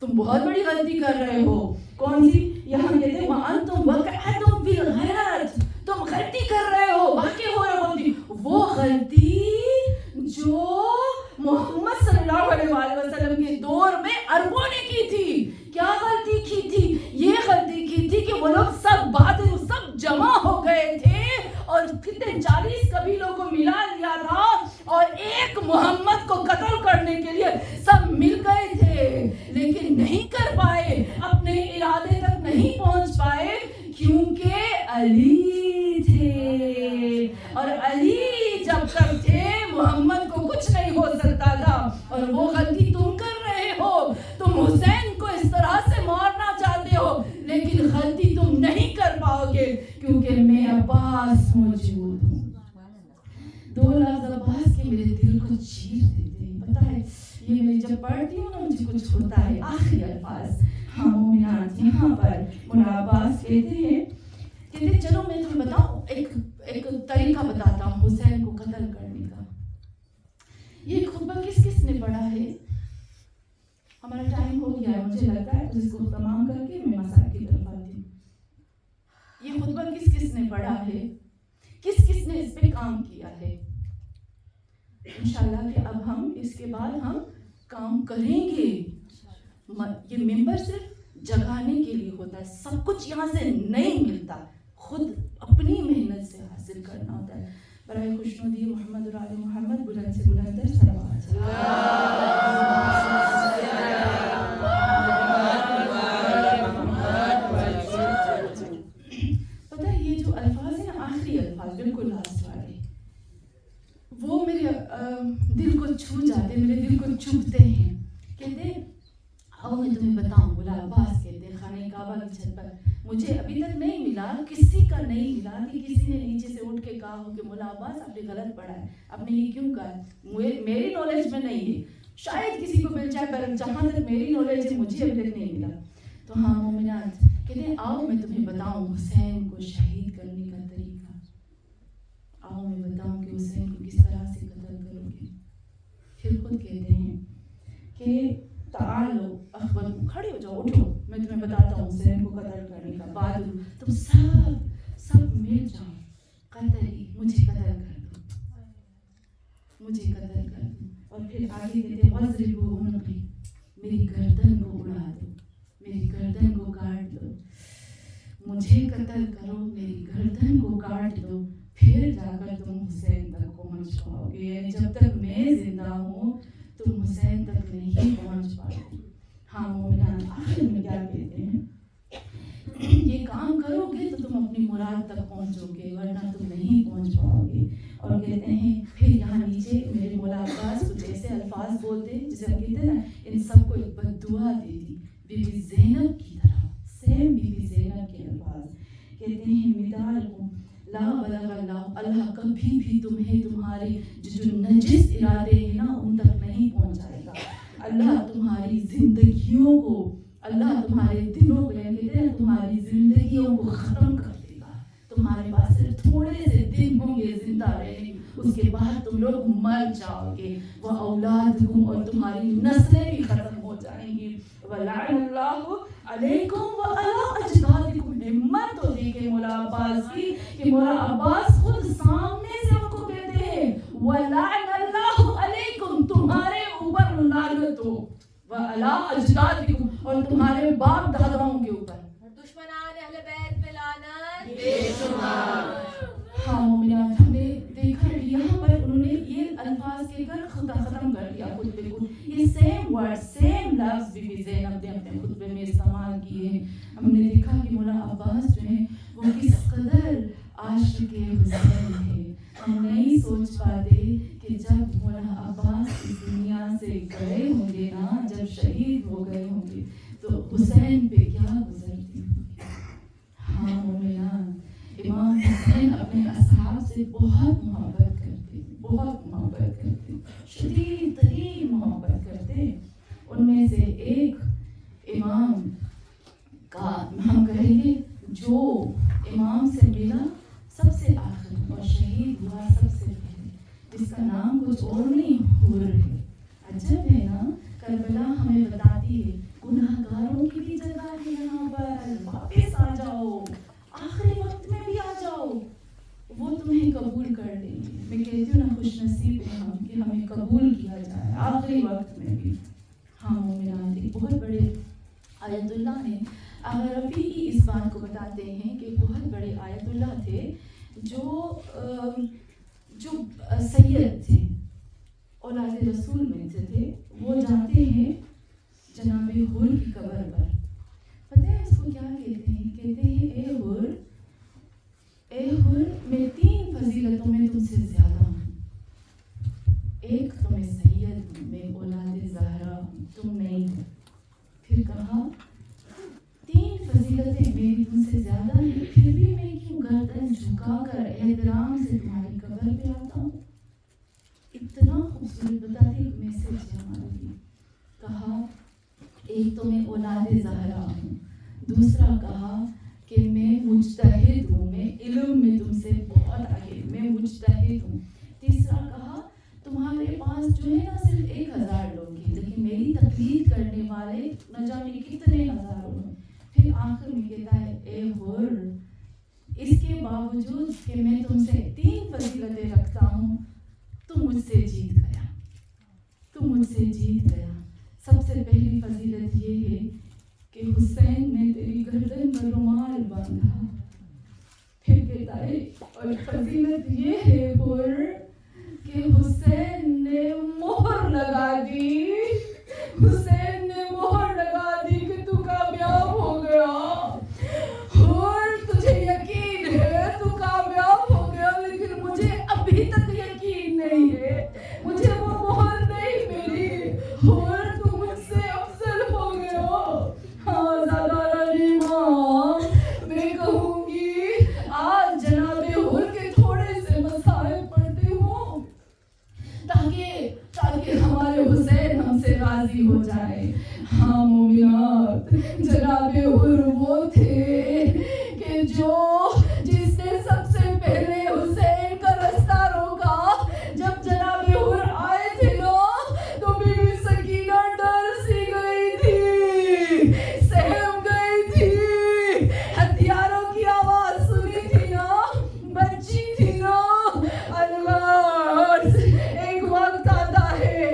تم بہت بڑی غلطی کر رہے ہو۔ کون سی؟ یہاں کہتے ہیں وَأَنْتُمْ وَقَعْتُمْ فِي الْغَلَطِ، تم غلطی کر رہے ہو، واقع ہو رہے ہوتی، وہ غلطی جو محمد صلی اللہ علیہ وآلہ وسلم کے دور میں عربوں نے کی تھی۔ کیا غلطی کی تھی؟ یہ غلطی کی تھی کہ وہ لوگ سب باطل سب جمع ہو گئے تھے اور کتنے 40 قبیلوں کو ملا لیا تھا، اور ایک محمد کو قتل کرنے کے لیے سب مل گئے تھے، لیکن نہیں کر پائے، اپنے ارادے تک نہیں پہنچ پائے، کیونکہ علی تھے، اور علی جب تک تھے محمد کو کچھ نہیں ہو سکتا تھا۔ اور وہ غلطی تم کر رہے ہو، تم حسین کو اس طرح سے مارنا چاہتے ہو، لیکن غلطی تم نہیں کر پاؤ گے کیونکہ میں عباس موجود ہوں۔ دو لفظ عباس کے میرے دل کو چیر دیتے ہیں، پتہ ہے یہ میں جب پڑھتی ہوں نا مجھے کچھ ہوتا ہے۔ آخری الفاظ، ہاں مومنات، یہاں پر مولا عباس کہتے ہیں چلو میں تمہیں بتاؤں، ایک طریقہ بتاتا ہوں حسین کو قتل کرنے کا۔ یہ خطبہ کس کس نے پڑھا ہے؟ ہمارا ٹائم ہو گیا ہے مجھے لگتا ہے، اس کو تمام کر کے میں مسائل کی طرف آتی ہوں۔ یہ خطبہ کس کس نے پڑھا ہے؟ کس کس نے اس پہ کام کیا ہے؟ انشاءاللہ کہ اب ہم اس کے بعد ہم کام کریں گے۔ یہ ممبر صرف جگانے کے لیے ہوتا ہے، سب کچھ یہاں سے نہیں ملتا، خود اپنی محنت سے حاصل کرنا ہوتا ہے۔ برائے خوشنودی محمد اور آل محمد بلند سے بلندر صلوات۔ پتہ ہے یہ جو الفاظ ہیں نا، آخری الفاظ بالکل لاسٹ والے، وہ میرے دل کو چھو جاتے، میرے دل کو چبھتے ہیں۔ کہتے ہیں آؤ میں تمہیں بتاؤں، مولا عباس کہتے ہیں خانہ کعبہ کی چھت پر، مجھے ابھی تک نہیں ملا، کسی کا نہیں ملا کہ کسی نے نیچے سے اٹھ کے کہا ہو کہ مولا عباس آپ نے غلط پڑھا ہے، آپ نے یہ کیوں کہا ہے، میری نالج میں نہیں ہے، شاید کسی کو مل جائے، پر جہاں تک میری نالج ہے مجھے ابھی تک نہیں ملا۔ تو ہاں مومنات، کہتے ہیں آؤ میں تمہیں بتاؤں حسین کو شہید کرنے کا طریقہ، آؤ میں بتاؤں کہ حسین کو کس طرح سے قتل کرو گے۔ پھر خود کہتے ہیں کہ تعالو اخبر، کھڑے ہو جاؤ، اٹھو، میں تمہیں بتاتا ہوں حسین کو قتل کرنے کا بادل، تم سب مل جاؤ، قتل مجھے قتل کر دو، مجھے قتل کر دو۔ اور پھر آگے کہتے ہیں وَضْرِبُوا عُنُقِي، میری گردن کو اڑا دو، میری گردن کو کاٹ دو، مجھے قتل کرو، میری گردن کو کاٹ دو، پھر جا کر تم حسین تک پہنچ پاؤ گے، جب تک میں زندہ ہوں تم حسین تک نہیں پہنچ پاؤ گے۔ ہاں مومنان، آخر میں کیا کہتے ہیں، یہ کام کرو گے تو تم اپنی مراد تک پہنچو گے، ورنہ تم نہیں پہنچ پاؤ گے۔ اور کہتے ہیں پھر یہاں نیچے میرے مولا عباس کچھ ایسے الفاظ بولتے ہیں جیسے ہم کہتے ہیں نا ان سب کو ایک بددعا دے دی بی بی زینب کی طرح. سیم بی بی زینب کے الفاظ کہتے ہیں مثالکم لا بلغ اللہ، اللہ کبھی بھی تمہیں تمہارے جو نجس ارادے ہیں نا ان تک نہیں پہنچائے گا. اللہ تمہاری زندگیوں کو، اللہ تمہارے دنوں کو، یعنی کہتے ہیں تمہاری زندگیوں کو ختم کر دے گا. تمہارے پاس صرف تھوڑے سے دن ہوں گے زندہ رہنے، اس کے بعد تم لوگ مر جاؤ گے. وہ اولادکم، اور تمہاری نسلیں بھی ختم ہو جائیں گی. وَلَعْنَ اللَّهُ عَلَيْكُمْ وَعَلَىٰ أَجْدَادِكُمْ. ہمت تو دیکھے مولا عباس کی کہ مولا عباس خود سامنے سے ان کو کہتے ہیں وَلَعْنَ اللَّهُ عَلَيْكُمْ، تمہارے اوپر لعنت ہو، وَعَلَىٰ أَجْدَادِكُمْ، اور تمہارے باپ داداؤں کے اوپر. دشمنان اہل بیت پہ لعنت بے شمار. ہاں مومنات، ہم نے دیکھا یہاں پر انہوں نے یہ الفاظ کہہ کر ختم کر دیا خطبے کو. یہ سیم ورڈ، سیم لفظ بی بی زینب نے اپنے خطبے میں استعمال کیے ہیں. ہم نے دیکھا کہ مولا عباس جو ہیں وہ کس قدر عاشق حسین تھے. ہم نہیں سوچ پاتے کہ جب مولا عباس اس دنیا سے گئے ہوں گے نا، جب شہید ہو گئے ہوں گے تو حسین پہ کیا گزرتی ہوگی. ہاں مومنان، امام حسین اپنے اصحاب سے بہت محبت کرتے، بہت محبت کرتے، شدید ترین محبت کرتے. ان میں سے ایک امام کا ہم کہیں گے جو امام سے ملا سب سے آخر اور شہید ہوا سب سے پہلے، جس کا نام کچھ اور نہیں حر ہے. عجب ہے نا، کربلا ہمیں بتاتی ہے گناہ گاروں کی بھی جگہ ہے یہاں پر. واپس آ جاؤ، آخری وقت میں بھی آ جاؤ، وہ تمہیں قبول کر لیں گے. میں کہتی ہوں نا خوش نصیب ہیں ہم کہ ہمیں قبول کیا جائے آخری وقت میں بھی. ہاں مومنان، ایک بہت بڑے آیت اللہ ہیں رفیعی اس بات کو بتاتے ہیں کہ بہت بڑے آیت اللہ تھے جو سید تھے، اولاد رسول میں سے تھے. وہ جاتے ہیں جناب حر کی قبر پر. پتہ ہے اس کو کیا کہتے ہیں؟ کہتے ہیں اے حر، میں 3 فضیلتوں میں تم سے زیادہ ہوں. ایک تو میں سید ہوں، میں اولاد زہرا ہوں، تم نہیں ہو. پھر کہا 3 فضیلتیں میری تم سے زیادہ ہیں، پھر بھی میں کیوں گردن جھکا کر احترام سے تمہاری قبر پہ آتا ہوں. اتنا خوبصورت بتاتی ایک میسج ہے ہمارے لیے. کہا ایک تو میں اولاد زہرا ہوں، دوسرا کہا کہ میں مجتہد ہوں، میں علم میں تم سے بہت آگے، میں مجتہد ہوں. تیسرا کہا تمہارے پاس جو ہے نا صرف 1000 لوگ ہیں، لیکن میری تقلید کرنے والے نہ جانے کتنے ہزاروں ہیں. پھر آخر میں کہتا ہے اے حر، اس کے باوجود کہ میں تم سے 3 فضیلتیں رکھتا ہوں، تم مجھ سے جیت گیا، تم مجھ سے جیت گیا. سب سے پہلی فضیلت یہ ہے کہ حسین نے تیری گردن پر رومال باندھا. پھر کہتا ہے اور فضیلت یہ ہے حر کہ حسین نے مہر لگا دی، حسین نے مہر لگا دی کہ تو کامیاب ہو گیا. حر تجھے یقین ہے تو کامیاب ہو گیا، لیکن مجھے ابھی تک یقین نہیں ہے، مجھے وہ مہر نہیں ملی. حر تو مجھ سے افضل ہو گیا. ہاں زیادہ امام، میں کہوں گی آج جناب حر کے تھوڑے سے مسائل پڑھتے ہوں تاکہ ہمارے حسین ہم سے راضی ہو جائے. ہاں مومنات، جناب حر وہ تھے کہ جس نے سب سے پہلے حسین کا رستہ روکا. جب جناب حر آئے تھے نا تو بی بی سکینہ ڈر سی گئی تھی، سہم گئی تھی. ہتھیاروں کی آواز سنی تھی نا، بچی تھی نا. اللہ، ایک وقت آتا ہے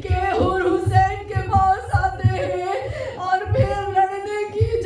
کہ حر حسین کے پاس آتے ہیں اور پھر لڑنے کی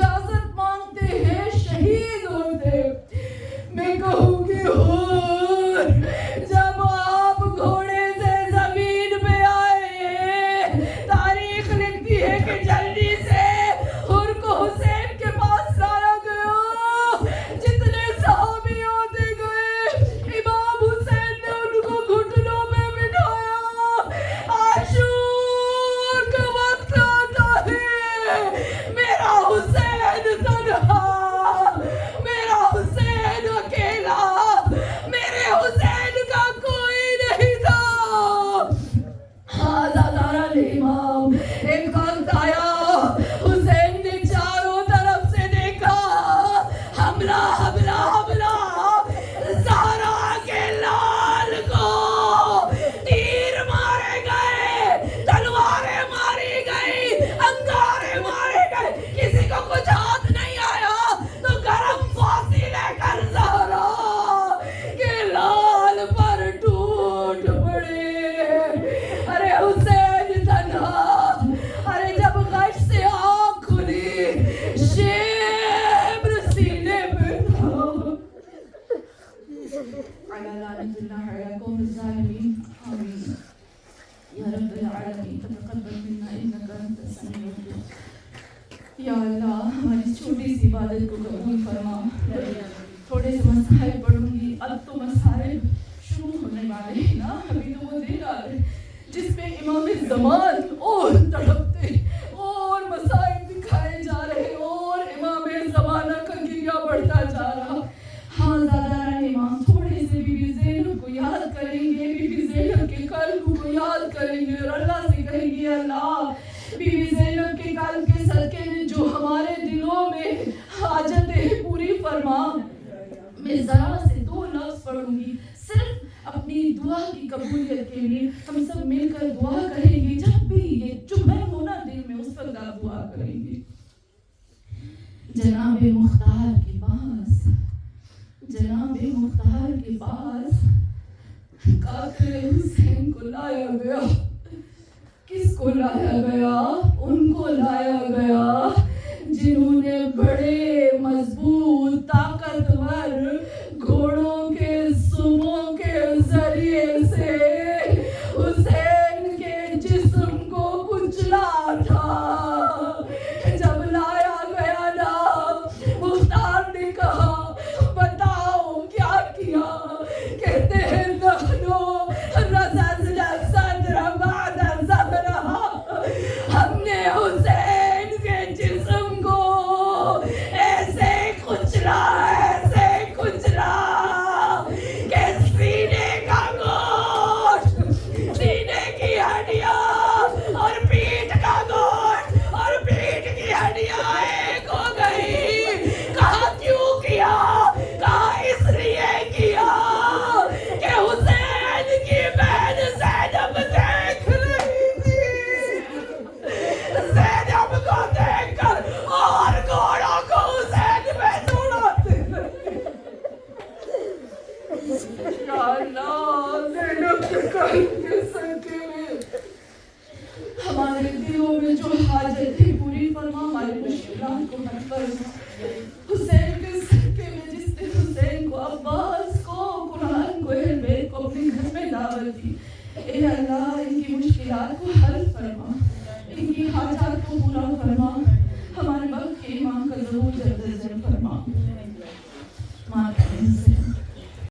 امام ایک وقت آیا حسین نے چاروں طرف سے دیکھا حملہ حملہ حملہ زہرا کے لال کو تیر مارے گئے تلواریں ماری گئی انگارے مارے گئے کسی کو کچھ ہاتھ نہیں آیا تو گرم پھانسی لے کر زہرا کے لال پر ٹوٹ پڑے ارے حسین تنہا ارے جب غش سے آنکھ کھلی شیبر سینے پہ تھا علی لعنت اللہ علی قوم الظالمین آمین یا رب العالمین تقبل منا انک انت السمیع العلیم یا اللہ ہماری چھوٹی سی عبادت کو قبول فرما تھوڑے سے مسائل پڑھوں گی اب تو مسائل شروع ہونے والے ہیں نا ابھی تو وہ دن آ رہے جس پہ امام زمان اور تڑپتے اور مسائل دکھائے جا رہے اور امام زمانہ کا گریہ بڑھتا جا رہا ہاں زیادہ امام تھوڑے سے بی بی زینب کو یاد کریں گے بی بی زینب کے قلب کو یاد کریں گے اور اللہ سے کہیں گے اللہ بی بی زینب کے قلب کے صدقے میں جو ہمارے دلوں میں حاجتیں پوری فرما میں ذرا سے 2 لفظ پڑھوں گی صرف اپنی دعا کی قبولیت کے لیے ہم سب مل کر دعا کریں گے جب بھی یہ جمعہ ہونا دل میں اس وقت آپ دعا کریں گے جناب مختار کے پاس جناب مختار کے پاس قاتل حسین کو لایا گیا کس کو لایا گیا ان کو لایا گیا جنہوں نے بڑے مضبوط طاقتور گھوڑوں کے سموں کے ذریعے سے حسین کے جسم کو کچلا تھا جب لایا گیا نا مختار نے کہا بتاؤ کیا کیا کہتے ہیں نحنو رززنا صدر بعد زہرا ہم نے حسین کے جسم کو ایسے کچلا کہ سینے کا گوشت سینے کی ہڈیاں اور پیٹھ کا گوشت اور پیٹھ کی ہڈیاں ایک ہو گئی کہا کیوں کیا کہا اس لیے کیا کہ حسین کی بہن زینب دیکھ رہی تھی زینب کو دیکھ کر اور گھوڑوں کو حسین میں دوڑاتے یا اللہ زینب کے قلب کے صدقے میں ہمارے دلوں میں جو حاجتیں پوری فرما ہمارے مشکلات کو حل فرما حسین کے صدقے میں جس نے حسین کو عباس کو قرآن کو اہل بیت کو اپنے گھر میں دعوت دی اے اللہ ان کی مشکلات کو حل فرما ان کی حاجات کو پورا فرما ہمارے وقت کے امام کا ضرور